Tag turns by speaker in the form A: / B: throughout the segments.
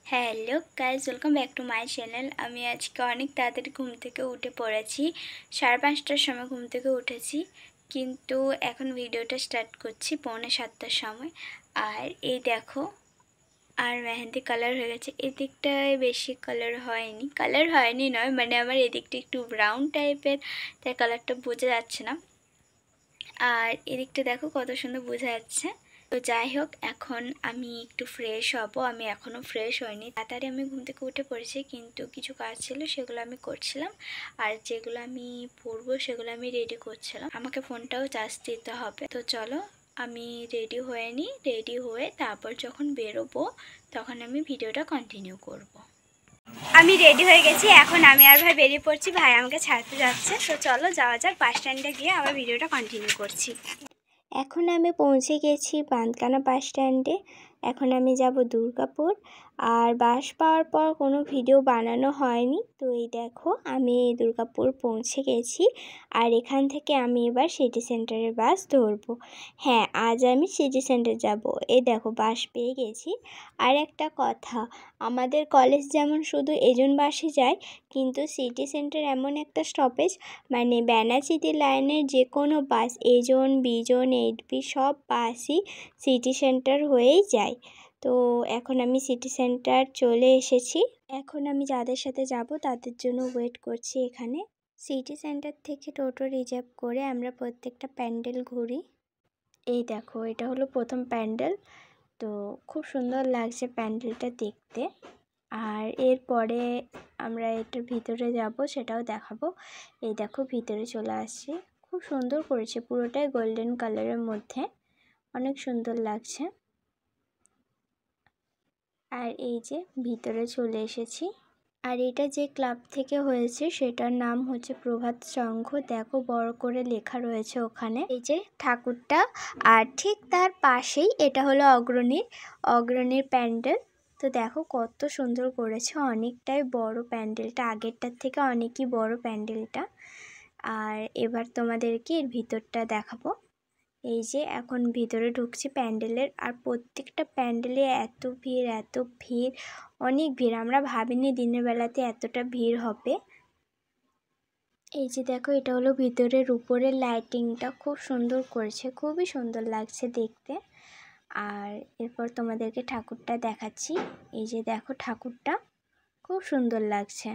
A: Hello guys, welcome back to my channel. আমি আজকে অনেক তাড়াতাড়ি ঘুম থেকে উঠে পড়েছি। 5:30টার সময় ঘুম থেকে উঠেছি, কিন্তু এখন ভিডিওটা স্টার্ট করছি 6:45টার সময়। আর এই দেখো, আর মেহেন্দি কালার হয়ে গেছে। এদিকটায় বেশি কালার হয়নি নয়, মানে আমার এদিকটা একটু ব্রাউন টাইপের, তাই কালারটা বোঝা যাচ্ছে না। আর এদিকটা দেখো কত সুন্দর বোঝা যাচ্ছে। তো যাই হোক, এখন আমি একটু ফ্রেশ হব। আমি এখনও ফ্রেশ হইনি, তাড়াতাড়ি আমি ঘুম থেকে উঠে পড়েছি, কিন্তু কিছু কাজ ছিল সেগুলো আমি করছিলাম। আর যেগুলো আমি পরবো সেগুলো আমি রেডি করছিলাম। আমাকে ফোনটাও চার্জ দিতে হবে। তো চলো আমি রেডি হয়ে নিই। রেডি হয়ে তারপর যখন বেরোবো তখন আমি ভিডিওটা কন্টিনিউ করব। আমি রেডি হয়ে গেছি, এখন আমি আর ভাই বেরিয়ে পড়ছি। ভাই আমাকে ছাড়তে যাচ্ছে। তো চলো যাওয়া যাক, বাস স্ট্যান্ডে গিয়ে আবার ভিডিওটা কন্টিনিউ করছি। এখন আমি পৌঁছে গেছি বাঁধকানা বাস স্ট্যান্ডে। এখন আমি যাব দুর্গাপুর। আর বাস পাওয়ার পর কোনো ভিডিও বানানো হয়নি। তো এই দেখো, আমি দুর্গাপুর পৌঁছে গেছি। আর এখান থেকে আমি এবার সিটি সেন্টারের বাস ধরবো। হ্যাঁ, আজ আমি সিটি সেন্টার যাব। এই দেখো, বাস পেয়ে গেছি। আর একটা কথা, আমাদের কলেজ যেমন শুধু এজন বাসে যায়, কিন্তু সিটি সেন্টার এমন একটা স্টপেজ, মানে ব্যানাচিতি লাইনের যে কোনো বাস, এজন, বিজন, 8B সব বাসই সিটি সেন্টার হয়েই যায়। তো এখন আমি সিটি সেন্টার চলে এসেছি। এখন আমি যাদের সাথে যাব তাদের জন্য ওয়েট করছি এখানে। সিটি সেন্টার থেকে টোটো রিজার্ভ করে আমরা প্রত্যেকটা প্যান্ডেল ঘুরি। এই দেখো, এটা হলো প্রথম প্যান্ডেল। তো খুব সুন্দর লাগছে প্যান্ডেলটা দেখতে। আর এরপরে আমরা এটার ভিতরে যাব, সেটাও দেখাবো। এই দেখো, ভিতরে চলে আসছি। খুব সুন্দর করেছে, পুরোটাই গোল্ডেন কালারের মধ্যে, অনেক সুন্দর লাগছে। আর এই যে ভিতরে চলে এসেছি। আর এটা যে ক্লাব থেকে হয়েছে সেটার নাম হচ্ছে প্রভাত সংঘ। দেখো, বড় করে লেখা রয়েছে ওখানে। এই যে ঠাকুরটা, আর ঠিক তার পাশেই এটা হলো অগ্রণীর প্যান্ডেল। তো দেখো কত সুন্দর করেছে, অনেকটাই বড় প্যান্ডেলটা, আগেরটার থেকে অনেকই বড় প্যান্ডেলটা। আর এবার তোমাদেরকে এর ভিতরটা দেখাবো। এই যে এখন ভিতরে ঢুকছি প্যান্ডেলের। আর প্রত্যেকটা প্যান্ডেলে এত ভিড়, অনেক ভিড়। আমরা ভাবিনি দিনের বেলাতে এতটা ভিড় হবে। এই যে দেখো, এটা হলো ভিতরের উপরের লাইটিংটা, খুব সুন্দর করেছে, খুবই সুন্দর লাগছে দেখতে। আর এরপর তোমাদেরকে ঠাকুরটা দেখাচ্ছি। এই যে দেখো, ঠাকুরটা খুব সুন্দর লাগছে।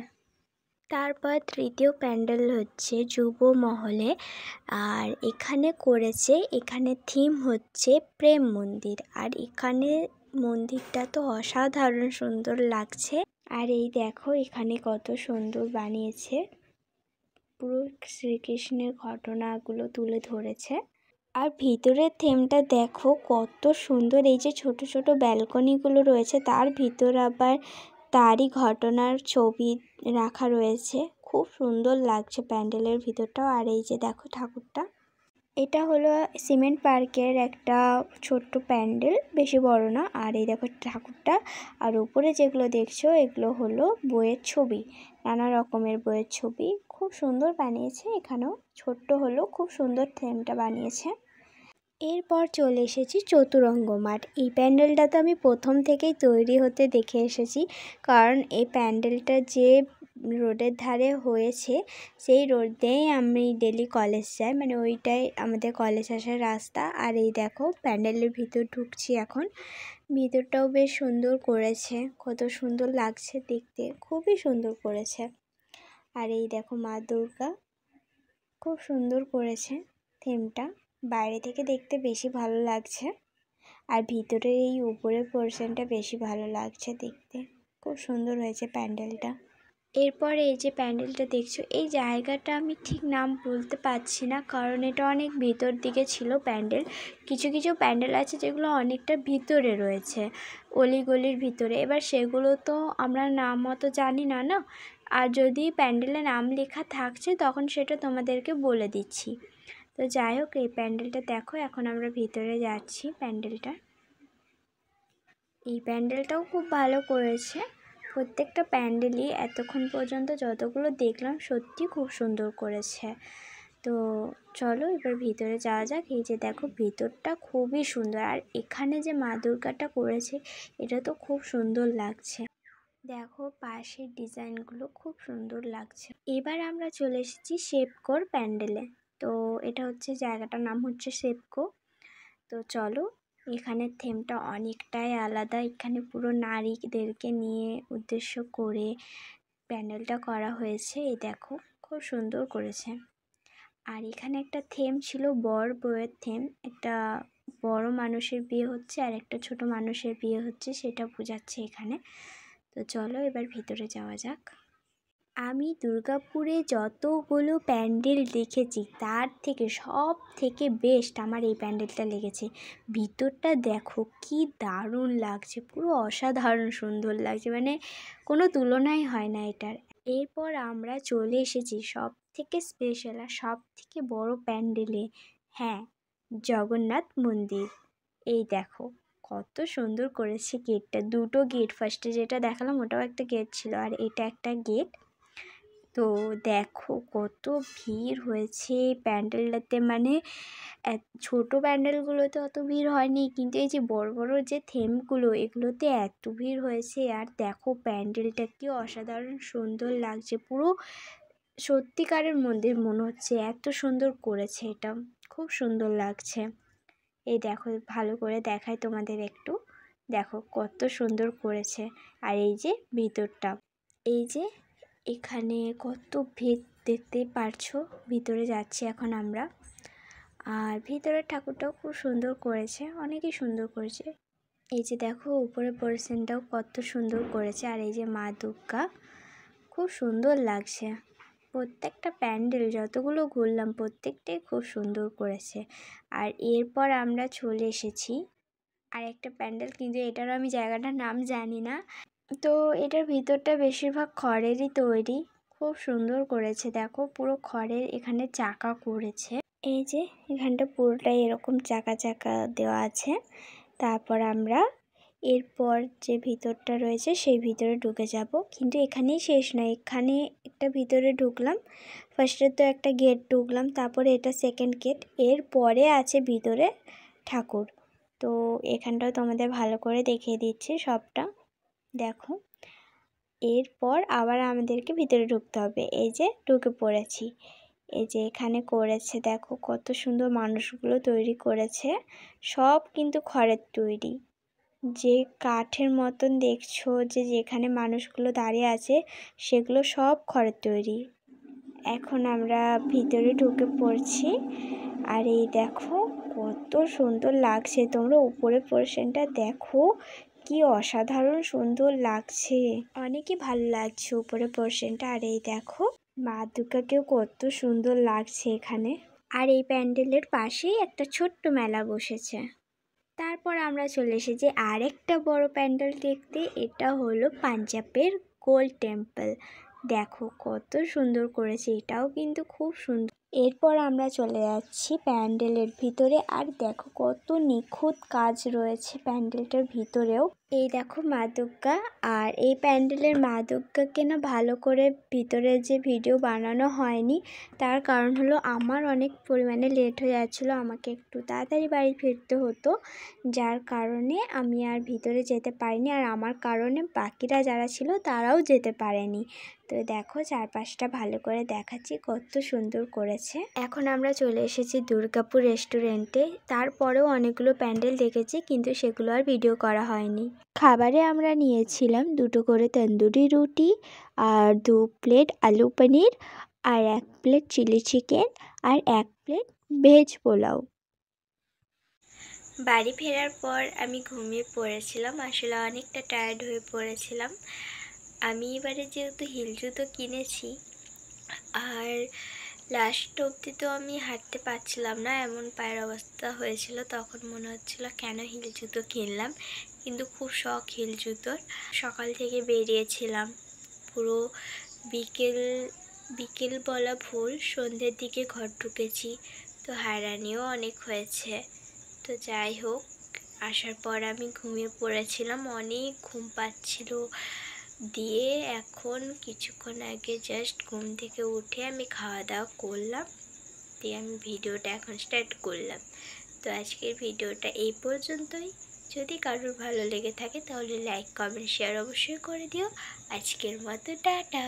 A: তারপর তৃতীয় প্যান্ডেল হচ্ছে যুব মহলে। আর এখানে থিম হচ্ছে প্রেম মন্দির। আর এখানে মন্দিরটা তো অসাধারণ সুন্দর লাগছে। আর এই দেখো, এখানে কত সুন্দর বানিয়েছে, পুরো শ্রীকৃষ্ণের ঘটনাগুলো তুলে ধরেছে। আর ভিতরের থিমটা দেখো কত সুন্দর। এই যে ছোট ছোট ব্যালকনিগুলো রয়েছে, তার ভিতর আবার তারই ঘটনার ছবি রাখা রয়েছে। খুব সুন্দর লাগছে প্যান্ডেলের ভিতরটাও। আর এই যে দেখো ঠাকুরটা, এটা হলো সিমেন্ট পার্কের একটা ছোট্ট প্যান্ডেল, বেশি বড় না। আর এই দেখো ঠাকুরটা। আর উপরে যেগুলো দেখছো এগুলো হলো বইয়ের ছবি, নানা রকমের বইয়ের ছবি। খুব সুন্দর বানিয়েছে, এখানেও ছোট্ট হলেও খুব সুন্দর থিমটা বানিয়েছে। এরপর চলে এসেছি চতুরঙ্গ মাঠ। এই প্যান্ডেলটা তো আমি প্রথম থেকেই তৈরি হতে দেখে এসেছি, কারণ এই প্যান্ডেলটা যে রোডের ধারে হয়েছে সেই রোড দিয়েই আমি ডেলি কলেজ যাই, মানে ওইটাই আমাদের কলেজ আসার রাস্তা। আর এই দেখো, প্যান্ডেলের ভিতর ঢুকছি এখন। ভিতরটাও বেশ সুন্দর করেছে, কত সুন্দর লাগছে দেখতে, খুবই সুন্দর করেছে। আর এই দেখো মা দুর্গা, খুব সুন্দর করেছে থিমটা। বাইরে থেকে দেখতে বেশি ভালো লাগছে, আর ভিতরের এই উপরের পোর্শনটা বেশি ভালো লাগছে দেখতে, খুব সুন্দর হয়েছে প্যান্ডেলটা। এরপরে এই যে প্যান্ডেলটা দেখছো, এই জায়গাটা আমি ঠিক নাম বলতে পারছি না, কারণ এটা অনেক ভিতর দিকে ছিল প্যান্ডেল। কিছু কিছু প্যান্ডেল আছে যেগুলো অনেকটা ভিতরে রয়েছে, অলিগলির ভিতরে। এবার সেগুলো তো আমরা নাম মতো জানি না না, আর যদি প্যান্ডেলে নাম লেখা থাকছে তখন সেটা তোমাদেরকে বলে দিচ্ছি। তো যাই হোক, এই প্যান্ডেলটা দেখো, এখন আমরা ভিতরে যাচ্ছি প্যান্ডেলটা। এই প্যান্ডেলটাও খুব ভালো করেছে। প্রত্যেকটা প্যান্ডেলই এতক্ষণ পর্যন্ত যতগুলো দেখলাম সত্যি খুব সুন্দর করেছে। তো চলো এবার ভিতরে যাওয়া যাক। এই যে দেখো, ভিতরটা খুবই সুন্দর। আর এখানে যে মা দুর্গাটা করেছে এটা তো খুব সুন্দর লাগছে। দেখো পাশের ডিজাইনগুলো খুব সুন্দর লাগছে। এবার আমরা চলে এসেছি শেপকোর প্যান্ডেলে। তো এটা হচ্ছে জায়গাটার নাম হচ্ছে শেপকো। তো চলো, এখানের থিমটা অনেকটাই আলাদা। এখানে পুরো নারীদেরকে নিয়ে উদ্দেশ্য করে প্যান্ডেলটা করা হয়েছে। এই দেখো খুব সুন্দর করেছে। আর এখানে একটা থিম ছিল বর বউয়ের থিম। একটা বড় মানুষের বিয়ে হচ্ছে আর একটা ছোট মানুষের বিয়ে হচ্ছে, সেটা বোঝাচ্ছে এখানে। তো চলো এবার ভিতরে যাওয়া যাক। আমি দুর্গাপুরে যতগুলো প্যান্ডেল দেখেছি তার থেকে সব থেকে বেস্ট আমার এই প্যান্ডেলটা লেগেছে। ভিতরটা দেখো কি দারুণ লাগছে, পুরো অসাধারণ সুন্দর লাগছে, মানে কোনো তুলনাই হয় না এটার। এরপর আমরা চলে এসেছি সব থেকে স্পেশাল আর সব থেকে বড় প্যান্ডেলে, হ্যাঁ, জগন্নাথ মন্দির। এই দেখো কত সুন্দর করেছে গেটটা। দুটো গেট, ফার্স্টে যেটা দেখালাম ওটাও একটা গেট ছিল আর এটা একটা গেট। তো দেখো কত ভিড় হয়েছে প্যান্ডেলটাতে, মানে ছোটো প্যান্ডেলগুলোতে অত ভিড় হয়নি, কিন্তু এই যে বড় বড় যে থিমগুলো এগুলোতে এত ভিড় হয়েছে। আর দেখো প্যান্ডেলটা কি অসাধারণ সুন্দর লাগছে, পুরো সত্যিকারের মন্দির মনে হচ্ছে, এত সুন্দর করেছে এটা, খুব সুন্দর লাগছে। এই দেখো ভালো করে দেখাই তোমাদের একটু, দেখো কত সুন্দর করেছে। আর এই যে ভিতরটা, এই যে এখানে কত ভিড় দেখতে পারছো। ভিতরে যাচ্ছি এখন আমরা। আর ভিতরের ঠাকুরটাও খুব সুন্দর করেছে, অনেকই সুন্দর করেছে। এই যে দেখো উপরে পোর্শনটাও কত সুন্দর করেছে। আর এই যে মা দুর্গা, খুব সুন্দর লাগছে। প্রত্যেকটা প্যান্ডেল যতগুলো ঘুরলাম প্রত্যেকটাই খুব সুন্দর করেছে। আর এরপর আমরা চলে এসেছি আর একটা প্যান্ডেল, কিন্তু এটারও আমি জায়গাটার নাম জানি না। তো এটার ভিতরটা বেশিরভাগ খড়েরই তৈরি, খুব সুন্দর করেছে। দেখো পুরো খড়ের এখানে চাকা করেছে, এই যে এখানটা পুরোটাই এরকম চাকা চাকা দেওয়া আছে। তারপর আমরা এরপর যে ভিতরটা রয়েছে সেই ভিতরে ঢুকে যাব, কিন্তু এখানেই শেষ নয়। এখানে একটা ভিতরে ঢুকলাম, ফার্স্টে তো একটা গেট ঢুকলাম, তারপরে এটা সেকেন্ড গেট, এরপরে আছে ভিতরে ঠাকুর। তো এখানটাও তোমাদের ভালো করে দেখিয়ে দিচ্ছি সবটা, দেখো। এরপর আবার আমাদেরকে ভিতরে ঢুকতে হবে, এই যে ঢুকে পড়েছি। এই যে এখানে করেছে দেখো কত সুন্দর মানুষগুলো তৈরি করেছে, সব কিন্তু খড়ের তৈরি। যে কাঠের মতন দেখছো যে যেখানে মানুষগুলো দাঁড়িয়ে আছে সেগুলো সব খড়ের তৈরি। এখন আমরা ভিতরে ঢুকে পড়ছি। আর এই দেখো কত সুন্দর লাগছে, তোমরা উপরের পোর্শনটা দেখো কি অসাধারণ সুন্দর লাগছে, অনেকই ভালো লাগছে উপরের পোর্শনটা। আর এই দেখো মা দুর্গাকেও কত সুন্দর লাগছে এখানে। আর এই প্যান্ডেলের পাশেই একটা ছোট্ট মেলা বসেছে। তারপর আমরা চলে এসেছি আরেকটা বড় প্যান্ডেল দেখতে, এটা হলো পাঞ্জাবের গোল টেম্পল। দেখো কত সুন্দর করেছে, এটাও কিন্তু খুব সুন্দর। এরপর আমরা চলে যাচ্ছি প্যান্ডেলের ভিতরে, আর দেখো কত নিখুঁত কাজ রয়েছে প্যান্ডেলটার ভিতরেও। এই দেখো মা দুর্গা, আর এই প্যান্ডেলের মা দুর্গাকে না ভালো করে ভিতরে যে ভিডিও বানানো হয়নি, তার কারণ হলো আমার অনেক পরিমাণে লেট হয়ে যাচ্ছিলো, আমাকে একটু তাড়াতাড়ি বাড়ি ফিরতে হতো, যার কারণে আমি আর ভিতরে যেতে পারিনি। আর আমার কারণে বাকিরা যারা ছিল তারাও যেতে পারেনি। তো দেখো চারপাশটা ভালো করে দেখাচ্ছি, কত সুন্দর করেছে। এখন আমরা চলে এসেছি দুর্গাপুর রেস্টুরেন্টে। তারপরেও অনেকগুলো প্যান্ডেল দেখেছি, কিন্তু সেগুলো আর ভিডিও করা হয়নি। খাবারে আমরা নিয়েছিলাম 2টো করে তন্দুরি রুটি, আর 2 প্লেট আলু পনির, আর 1 প্লেট চিলি চিকেন, আর 1 প্লেট ভেজ পোলাও। বাড়ি ফেরার পর আমি ঘুমিয়ে পড়েছিলাম, আসলে অনেকটা টায়ার্ড হয়ে পড়েছিলাম। আমি এবারে যেহেতু হিল জুতো কিনেছি, আর লাস্ট অবধি তো আমি হাঁটতে পারছিলাম না, এমন পায়ের অবস্থা হয়েছিল, তখন মনে হচ্ছিল কেন হিল জুতো কিনলাম, কিন্তু খুব শখ হিল জুতোর। সকাল থেকে বেরিয়েছিলাম, পুরো বিকেল বলা ভুল, সন্ধ্যের দিকে ঘর ঢুকেছি, তো হয়রানিও অনেক হয়েছে। তো যাই হোক, আসার পর আমি ঘুমিয়ে পড়েছিলাম, অনেক ঘুম পাচ্ছিল। দিয়ে এখন কিছুক্ষণ আগে জাস্ট ঘুম থেকে উঠে আমি খাওয়া দাওয়া করলাম, দিয়ে আমি ভিডিওটা এখন স্টার্ট করলাম। তো আজকের ভিডিওটা এই পর্যন্তই। যদি কারোর ভালো লেগে থাকে তাহলে লাইক কমেন্ট শেয়ার অবশ্যই করে দিও। আজকের মতো টাটা।